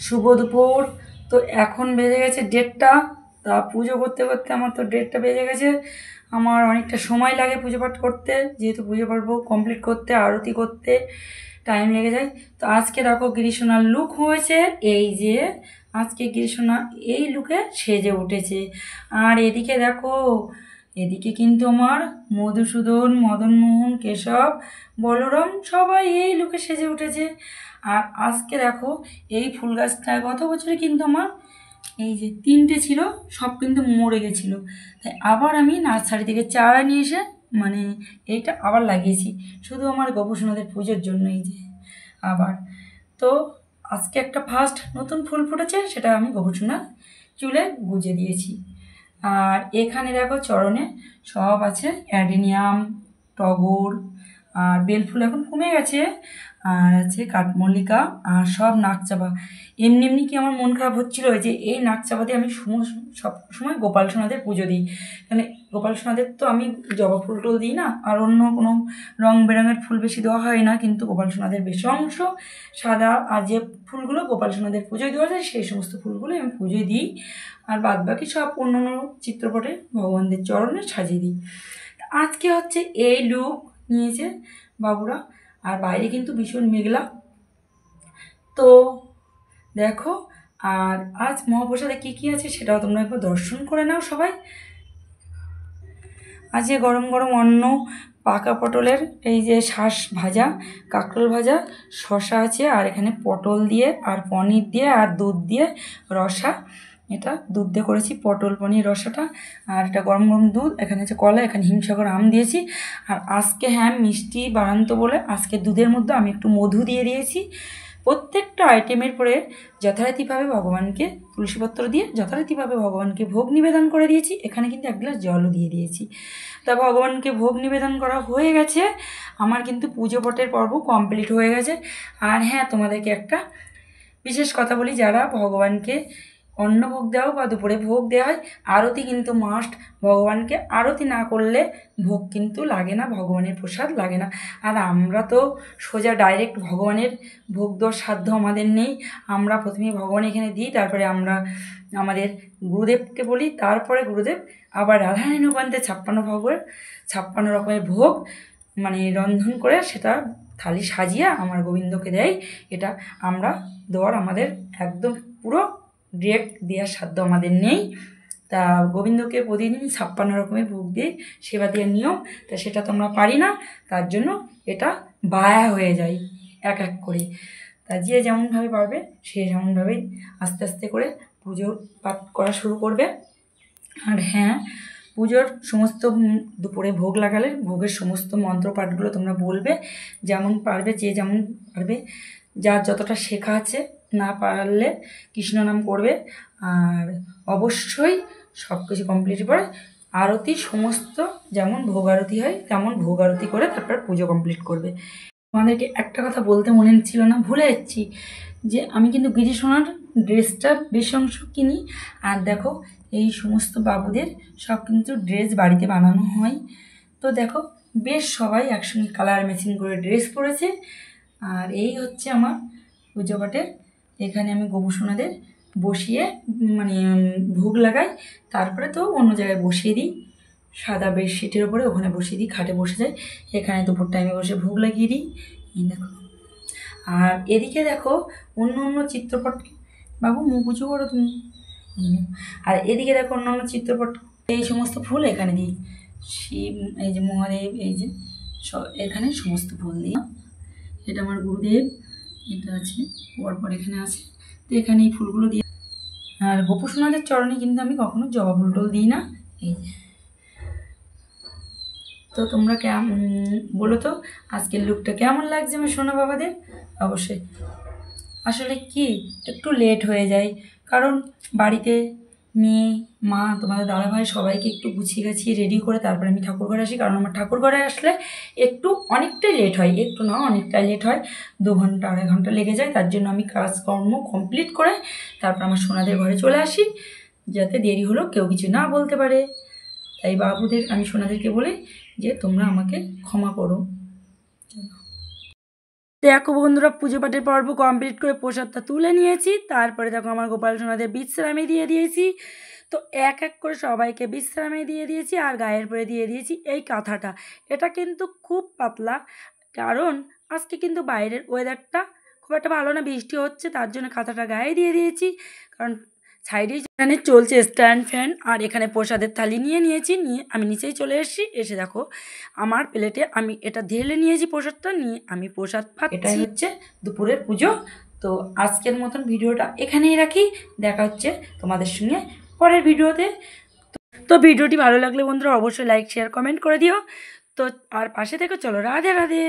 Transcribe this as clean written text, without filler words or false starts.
শুভ দুপুর। তো এখন বেজে গেছে 1:30। তা পুজো করতে করতে আমার তো 1:30 বেজে গেছে। আমার অনেকটা সময় লাগে পুজো পাঠ করতে, যেহেতু পুজো পাঠ কমপ্লিট করতে, আরতি করতে টাইম লেগে যায়। তো আজকে দেখো কৃষ্ণার লুক হয়েছে এই যে, আজকে কৃষ্ণা এই লুকে সেজে উঠেছে। আর এদিকে দেখো, এদিকে কিন্তু আমার মধুসূদন, মদনমোহন, কেশব, বলরাম সবাই এই লুকে সেজে উঠেছে। আর আজকে দেখো এই ফুল গাছটা গত বছরে কিন্তু আমার এই যে 3টে ছিল, সব কিন্তু মরে গেছিলো, তাই আবার আমি নার্সারি থেকে চারা নিয়ে এসে মানে এইটা আবার লাগিয়েছি, শুধু আমার গোপুসোনাদের পুজোর জন্য। এই যে আবার তো আজকে একটা ফার্স্ট নতুন ফুল ফুটেছে, সেটা আমি গোপুসোনার চুলে গুজে দিয়েছি। আর এখানে দেখো চরণে সব আছে, অ্যাডেনিয়াম, টগর, আর বেলফুল এখন কমে গেছে, আর আছে কাঠমল্লিকা, আর সব নাকচাপা। এমনি এমনি কি আমার মন খারাপ হচ্ছিলো যে এই নাকচাপা দিয়ে আমি সব সময় গোপাল সোনাদের পুজো দিই, মানে গোপাল সোনাদের তো আমি জবা ফুল টুল দিই না, আর অন্য কোনো রং বেরঙের ফুল বেশি দেওয়া হয় না, কিন্তু গোপাল সোনাদের বেশি অংশ সাদা, আর যে ফুলগুলো গোপাল সোনাদের পুজোয় দেওয়া যায় সেই সমস্ত ফুলগুলো আমি পুজোয় দিই। আর বাদ বাকি সব অন্য অন্য চিত্রপটে ভগবানদের চরণে সাজিয়ে দিই। আজকে হচ্ছে এই লুক নিয়েছে বাবুরা। আর বাইরে কিন্তু ভীষণ মেঘলা, তো দেখো। আর আজ মহাপ্রসাদে কী কী আছে সেটাও তোমরা একবার দর্শন করে নাও সবাই। আজকে গরম গরম অন্ন, পাকা পটলের এই যে শাঁস ভাজা, কাঁকরোল ভাজা, শশা আছে, আর এখানে পটল দিয়ে আর পনির দিয়ে আর দুধ দিয়ে রসা। এটা দুধ দিয়ে করেছি পটল পনির রসাটা। আর এটা গরম গরম দুধ, এখানে আছে কলা, এখানে হিমসাগর আম দিয়েছি। আর আজকে হ্যাঁ মিষ্টি বাড়ান্ত বলে আজকে দুধের মধ্যে আমি একটু মধু দিয়ে দিয়েছি। প্রত্যেকটা আইটেমের পরে যথারীতিভাবে ভগবানকে তুলসীপত্র দিয়ে যথারীতিভাবে ভগবানকে ভোগ নিবেদন করে দিয়েছি। এখানে কিন্তু 1 গ্লাস জলও দিয়ে দিয়েছি। তা ভগবানকে ভোগ নিবেদন করা হয়ে গেছে, আমার কিন্তু পুজো পাঠের পর্ব কমপ্লিট হয়ে গেছে। আর হ্যাঁ, তোমাদেরকে একটা বিশেষ কথা বলি, যারা ভগবানকে অন্ন ভোগ দেওয়া বা দুপুরে ভোগ দেওয়া হয়, আরতি কিন্তু মাস্ট। ভগবানকে আরতি না করলে ভোগ কিন্তু লাগে না, ভগবানের প্রসাদ লাগে না। আর আমরা তো সোজা ডাইরেক্ট ভগবানের ভোগ দেওয়ার সাধ্য আমাদের নেই। আমরা প্রথমে ভগবান এখানে দিই, তারপরে আমরা আমাদের গুরুদেবকে বলি, তারপরে গুরুদেব আবার রাধারানী উপান্তে 56 রকমের ভোগ মানে রন্ধন করে সেটা থালি সাজিয়ে আমার গোবিন্দকে দেয়। এটা আমরা দেওয়ার আমাদের একদম পুরো ডিরেক্ট দেওয়ার সাধ্য আমাদের নেই। তা গোবিন্দকে প্রতিদিন 56 রকমের ভোগ দিয়ে সেবা দেওয়ার নিয়ম, তা সেটা তোমরা পারি না, তার জন্য এটা বায়া হয়ে যায় এক এক করে। তা যে যেমনভাবে পারবে সে যেমনভাবেই আস্তে আস্তে করে পুজো পাঠ করা শুরু করবে। আর হ্যাঁ, পুজোর সমস্ত দুপুরে ভোগ লাগালে ভোগের সমস্ত মন্ত্রপাঠগুলো তোমরা বলবে, যেমন পারবে, যে যেমন পারবে, যার যতটা শেখা আছে। না পারলে কৃষ্ণ নাম করবে। আর অবশ্যই সব কিছু কমপ্লিট করে আরতি সমস্ত যেমন ভোগ আরতি হয় তেমন ভোগ আরতি করে তারপর পুজো কমপ্লিট করবে। আমাদেরকে একটা কথা বলতে মনে ছিল না, ভুলে যাচ্ছি, যে আমি কিন্তু গিরি সোনার ড্রেসটা বেশি অংশ কিনি। আর দেখো এই সমস্ত বাবুদের সব কিন্তু ড্রেস বাড়িতে বানানো হয়। তো দেখো বেশ সবাই একসঙ্গে কালার ম্যাচিং করে ড্রেস পরেছে। আর এই হচ্ছে আমার পুজো পাঠের, এখানে আমি গোপুসোনাদের বসিয়ে মানে ভোগ লাগাই, তারপরে তো অন্য জায়গায় বসিয়ে দিই, সাদা বেডশিটের ওপরে ওখানে বসিয়ে দিই, খাটে বসে যাই, এখানে দুপুর টাইমে বসে ভোগ লাগিয়ে দিই। এই দেখো। আর এদিকে দেখো অন্য অন্য চিত্রপট, বাবু মুখ উঁচু করো তুমি। আর এদিকে দেখো অন্য অন্য চিত্রপট, এই সমস্ত ফুল এখানে দিই, শিব, এই যে মহাদেব, এই যে সব এখানে সমস্ত ফুল দিই। এটা আমার গুরুদেব, এটা আছে পরপর এখানে আছে, তো এখানে এই ফুলগুলো দিয়ে। আর গোপুসোনাদের চরণে কিন্তু আমি কখনো জবা ফুল টুল দিই না। এই যে, তো তোমরা বলো তো আজকের লুকটা কেমন লাগছে আমার সোনা বাবাদের। অবশ্যই আসলে কি একটু লেট হয়ে যায়, কারণ বাড়িতে মেয়ে, মা, তোমাদের দাদাভাই সবাইকে একটু গুছিয়ে গাছিয়ে রেডি করে তারপরে আমি ঠাকুর ঘরে আসি, কারণ আমার ঠাকুর ঘরে আসলে একটু অনেকটাই লেট হয়, একটু না অনেকটাই লেট হয়, 2 ঘন্টা 2.5 ঘন্টা লেগে যায়। তার জন্য আমি কাজকর্ম কমপ্লিট করে তারপর আমার সোনাদের ঘরে চলে আসি, যাতে দেরি হলো কেউ কিছু না বলতে পারে। তাই বাবুদের আমি সোনাদেরকে বলি যে তোমরা আমাকে ক্ষমা করো। দেখো বন্ধুরা, পুজো পাঠের পর্ব কমপ্লিট করে প্রসাদটা তুলে নিয়েছি। তারপরে দেখো আমার গোপাল সোনাদের বিশ্রামে দিয়ে দিয়েছি। তো এক এক করে সবাইকে বিশ্রামে দিয়ে দিয়েছি আর গায়ের পরে দিয়ে দিয়েছি এই কাঁথাটা। এটা কিন্তু খুব পাতলা, কারণ আজকে কিন্তু বাইরের ওয়েদারটা খুব একটা ভালো না, বৃষ্টি হচ্ছে, তার জন্য কাঁথাটা গায়ে দিয়ে দিয়েছি। কারণ সাইডে এখানে চলছে স্ট্যান্ড ফ্যান, আর এখানে প্রসাদের থালি নিয়ে নিয়েছি, নিয়ে আমি নিচেই চলে এসেছি। এসে দেখো আমার প্লেটে আমি এটা ঢেলে নিয়েছি, প্রসাদটা নিয়ে আমি প্রসাদ পাচ্ছি। এটাই হচ্ছে দুপুরের পুজো। তো আজকের মতন ভিডিওটা এখানেই রাখি, দেখা হচ্ছে তোমাদের সঙ্গে পরের ভিডিওতে। তো ভিডিওটি ভালো লাগলে বন্ধুরা অবশ্যই লাইক শেয়ার কমেন্ট করে দিও। তো আর পাশে থেকে চলো, রাধে রাধে।